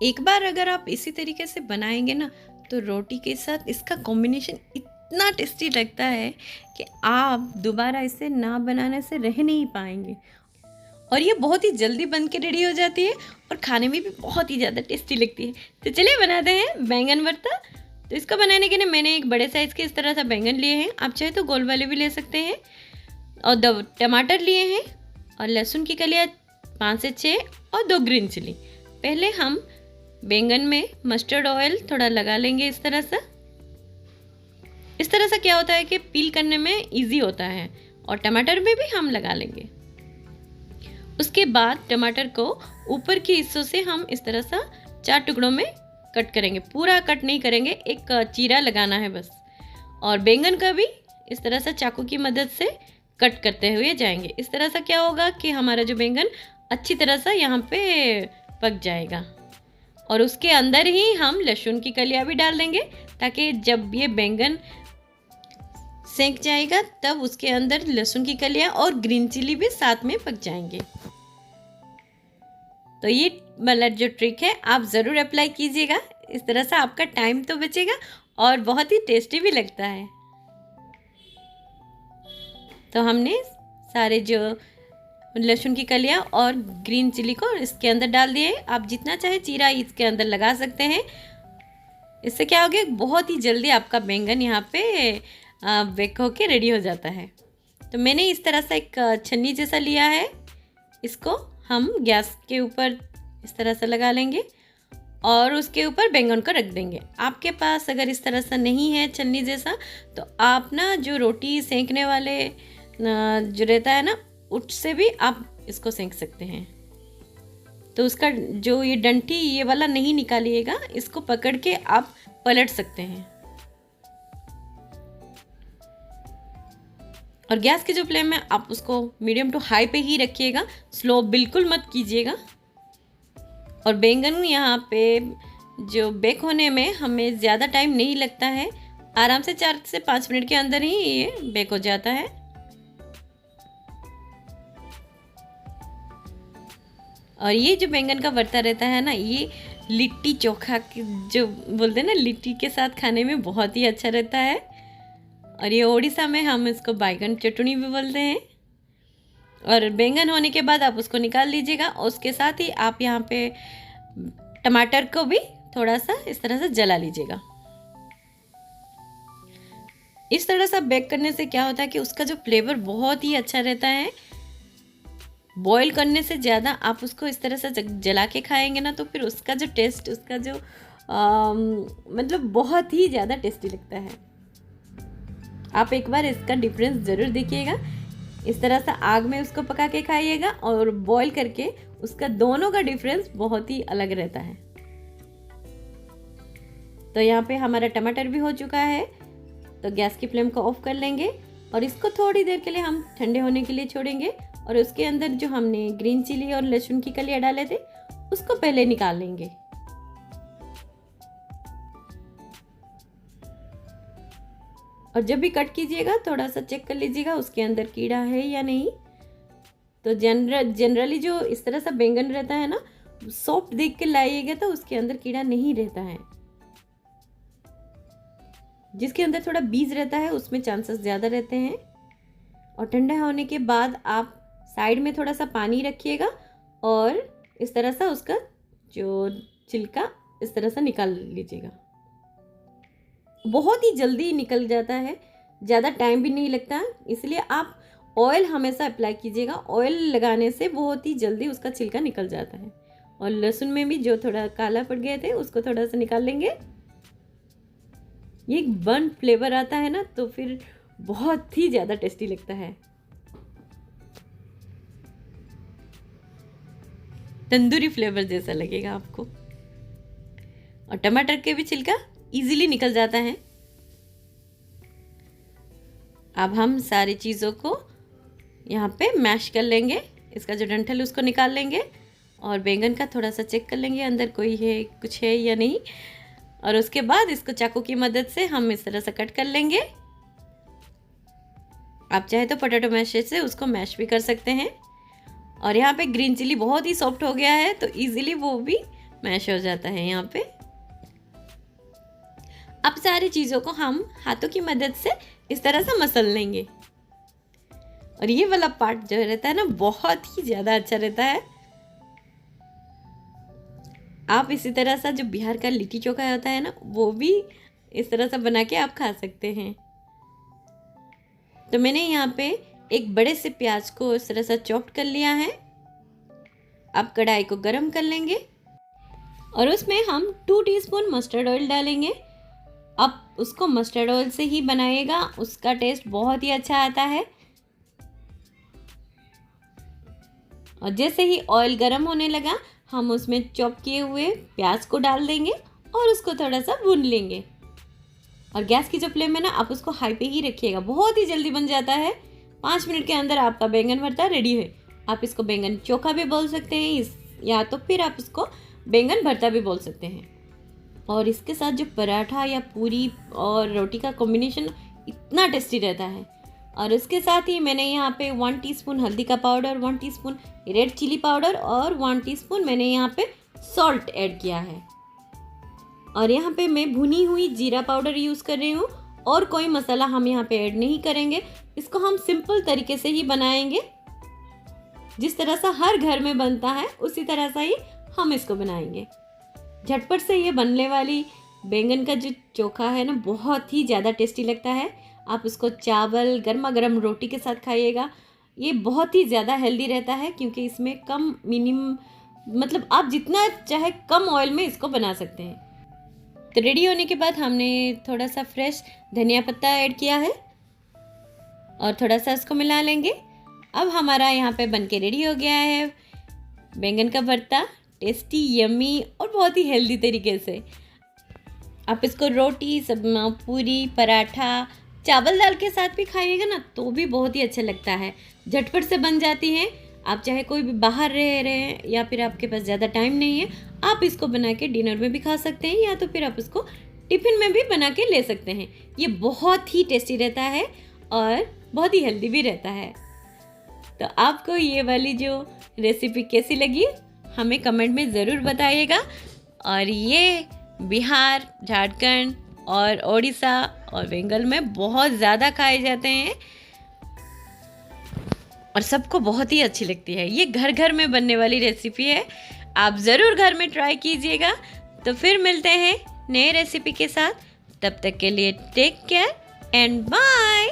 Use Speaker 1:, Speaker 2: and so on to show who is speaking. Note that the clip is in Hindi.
Speaker 1: एक बार अगर आप इसी तरीके से बनाएंगे ना, तो रोटी के साथ इसका कॉम्बिनेशन इतना टेस्टी लगता है कि आप दोबारा इसे ना बनाने से रह नहीं पाएंगे। और ये बहुत ही जल्दी बन के रेडी हो जाती है और खाने में भी बहुत ही ज़्यादा टेस्टी लगती है। तो चलिए बनाते हैं बैंगन भरता। तो इसको बनाने के लिए मैंने एक बड़े साइज़ के इस तरह से बैंगन लिए हैं, आप चाहे तो गोल वाले भी ले सकते हैं। और 2 टमाटर लिए हैं और लहसुन की कलियाँ 5 से 6 और 2 ग्रीन चिली। पहले हम बैंगन में मस्टर्ड ऑयल थोड़ा लगा लेंगे इस तरह से। इस तरह से क्या होता है कि पील करने में इजी होता है, और टमाटर में भी हम लगा लेंगे। उसके बाद टमाटर को ऊपर के हिस्सों से हम इस तरह से 4 टुकड़ों में कट करेंगे। पूरा कट नहीं करेंगे, एक चीरा लगाना है बस। और बैंगन का भी इस तरह से चाकू की मदद से कट करते हुए जाएंगे। इस तरह से क्या होगा कि हमारा जो बैंगन अच्छी तरह से यहाँ पे पक जाएगा। और उसके अंदर ही हम लहसुन की कलियाँ भी डाल देंगे, ताकि जब ये बैंगन सेंक जाएगा तब उसके अंदर लहसुन की कलियाँ और ग्रीन चिली भी साथ में पक जाएंगे। तो ये मतलब जो ट्रिक है आप ज़रूर अप्लाई कीजिएगा। इस तरह से आपका टाइम तो बचेगा और बहुत ही टेस्टी भी लगता है। तो हमने सारे जो लहसुन की कलियाँ और ग्रीन चिली को इसके अंदर डाल दिए। आप जितना चाहे चीरा इसके अंदर लगा सकते हैं। इससे क्या हो गया, बहुत ही जल्दी आपका बैंगन यहाँ पे बेक होके रेडी हो जाता है। तो मैंने इस तरह से एक छन्नी जैसा लिया है, इसको हम गैस के ऊपर इस तरह से लगा लेंगे और उसके ऊपर बैंगन को रख देंगे। आपके पास अगर इस तरह से नहीं है छन्नी जैसा, तो आप ना जो रोटी सेंकने वाले जो रहता है ना, उससे भी आप इसको सेंक सकते हैं। तो उसका जो ये डंठी ये वाला नहीं निकालिएगा, इसको पकड़ के आप पलट सकते हैं। और गैस के जो फ्लेम है आप उसको मीडियम टू हाई पे ही रखिएगा, स्लो बिल्कुल मत कीजिएगा। और बैंगन यहाँ पे जो बेक होने में हमें ज़्यादा टाइम नहीं लगता है, आराम से 4 से 5 मिनट के अंदर ही ये बेक हो जाता है। और ये जो बैंगन का भरता रहता है ना, ये लिट्टी चोखा जो बोलते हैं ना, लिट्टी के साथ खाने में बहुत ही अच्छा रहता है। और ये उड़ीसा में हम इसको बैगन चटनी भी बोलते हैं। और बैंगन होने के बाद आप उसको निकाल लीजिएगा। उसके साथ ही आप यहाँ पे टमाटर को भी थोड़ा सा इस तरह से जला लीजिएगा। इस तरह से बेक करने से क्या होता है कि उसका जो फ्लेवर बहुत ही अच्छा रहता है। बॉईल करने से ज़्यादा आप उसको इस तरह से जला के खाएंगे ना, तो फिर उसका जो टेस्ट, उसका जो मतलब बहुत ही ज़्यादा टेस्टी लगता है। आप एक बार इसका डिफरेंस ज़रूर देखिएगा। इस तरह से आग में उसको पका के खाइएगा और बॉईल करके, उसका दोनों का डिफरेंस बहुत ही अलग रहता है। तो यहाँ पे हमारा टमाटर भी हो चुका है, तो गैस की फ्लेम को ऑफ कर लेंगे और इसको थोड़ी देर के लिए हम ठंडे होने के लिए छोड़ेंगे। और उसके अंदर जो हमने ग्रीन चिली और लहसुन की कलियाँ डाले थे, उसको पहले निकाल लेंगे। और जब भी कट कीजिएगा थोड़ा सा चेक कर लीजिएगा उसके अंदर कीड़ा है या नहीं। तो जनरली जो इस तरह सा बैंगन रहता है ना, सॉफ्ट देख के लाइएगा तो उसके अंदर कीड़ा नहीं रहता है। जिसके अंदर थोड़ा बीज रहता है उसमें चांसेस ज़्यादा रहते हैं। और ठंडा होने के बाद आप साइड में थोड़ा सा पानी रखिएगा और इस तरह से उसका जो छिलका इस तरह से निकाल लीजिएगा। बहुत ही जल्दी निकल जाता है, ज़्यादा टाइम भी नहीं लगता, इसलिए आप ऑयल हमेशा अप्लाई कीजिएगा। ऑयल लगाने से बहुत ही जल्दी उसका छिलका निकल जाता है। और लहसुन में भी जो थोड़ा काला पड़ गए थे उसको थोड़ा सा निकाल लेंगे। ये एक बर्न फ्लेवर आता है ना, तो फिर बहुत ही ज़्यादा टेस्टी लगता है। तंदूरी फ्लेवर जैसा लगेगा आपको। और टमाटर के भी छिलका इजीली निकल जाता है। अब हम सारी चीज़ों को यहाँ पे मैश कर लेंगे। इसका जो डंठल उसको निकाल लेंगे और बैंगन का थोड़ा सा चेक कर लेंगे अंदर कोई है, कुछ है या नहीं। और उसके बाद इसको चाकू की मदद से हम इस तरह से कट कर लेंगे। आप चाहे तो पोटैटो मैशर से उसको मैश भी कर सकते हैं। और यहाँ पे ग्रीन चिली बहुत ही सॉफ्ट हो गया है, तो इजीली वो भी मैश हो जाता है यहाँ पे। अब सारी चीज़ों को हम हाथों की मदद से इस तरह से मसल लेंगे। और ये वाला पार्ट जो रहता है ना, बहुत ही ज़्यादा अच्छा रहता है। आप इसी तरह से जो बिहार का लिट्टी चोखा होता है ना, वो भी इस तरह से बना के आप खा सकते हैं। तो मैंने यहाँ पे एक बड़े से प्याज को इस तरह से चॉप कर लिया है। अब कढ़ाई को गरम कर लेंगे और उसमें हम 2 टीस्पून मस्टर्ड ऑयल डालेंगे। अब उसको मस्टर्ड ऑयल से ही बनाइएगा, उसका टेस्ट बहुत ही अच्छा आता है। और जैसे ही ऑयल गरम होने लगा, हम उसमें चॉप किए हुए प्याज को डाल देंगे और उसको थोड़ा सा भून लेंगे। और गैस की जो फ्लेम है ना, आप उसको हाई पे ही रखिएगा, बहुत ही जल्दी बन जाता है। 5 मिनट के अंदर आपका बैंगन भरता रेडी है। आप इसको बैंगन चोखा भी बोल सकते हैं या तो फिर आप इसको बैंगन भरता भी बोल सकते हैं। और इसके साथ जो पराठा या पूरी और रोटी का कॉम्बिनेशन इतना टेस्टी रहता है। और उसके साथ ही मैंने यहाँ पे 1 टीस्पून हल्दी का powder, 1 teaspoon red chilli powder और 1 टीस्पून मैंने यहाँ पे सॉल्ट ऐड किया है। और यहाँ पे मैं भुनी हुई जीरा पाउडर यूज़ कर रही हूँ और कोई मसाला हम यहाँ पे ऐड नहीं करेंगे। इसको हम सिंपल तरीके से ही बनाएंगे, जिस तरह से हर घर में बनता है उसी तरह से ही हम इसको बनाएंगे। झटपट से ये बनने वाली बैंगन का जो चोखा है ना, बहुत ही ज़्यादा टेस्टी लगता है। आप उसको चावल, गर्मा गर्म रोटी के साथ खाइएगा। ये बहुत ही ज़्यादा हेल्दी रहता है क्योंकि इसमें कम मतलब आप जितना चाहे कम ऑयल में इसको बना सकते हैं। तो रेडी होने के बाद हमने थोड़ा सा फ्रेश धनिया पत्ता ऐड किया है और थोड़ा सा इसको मिला लेंगे। अब हमारा यहाँ पे बनके रेडी हो गया है बैंगन का भरता, टेस्टी, यम्मी और बहुत ही हेल्दी तरीके से। आप इसको रोटी, सब पूरी, पराठा, चावल दाल के साथ भी खाइएगा ना तो भी बहुत ही अच्छा लगता है। झटपट से बन जाती है। आप चाहे कोई भी बाहर रह रहे हैं या फिर आपके पास ज़्यादा टाइम नहीं है, आप इसको बना के डिनर में भी खा सकते हैं या तो फिर आप इसको टिफ़िन में भी बना के ले सकते हैं। ये बहुत ही टेस्टी रहता है और बहुत ही हेल्दी भी रहता है। तो आपको ये वाली जो रेसिपी कैसी लगी हमें कमेंट में ज़रूर बताइएगा। और ये बिहार, झारखंड और ओडिशा और बंगाल में बहुत ज़्यादा खाए जाते हैं और सबको बहुत ही अच्छी लगती है। ये घर घर में बनने वाली रेसिपी है, आप ज़रूर घर में ट्राई कीजिएगा। तो फिर मिलते हैं नए रेसिपी के साथ, तब तक के लिए टेक केयर एंड बाय।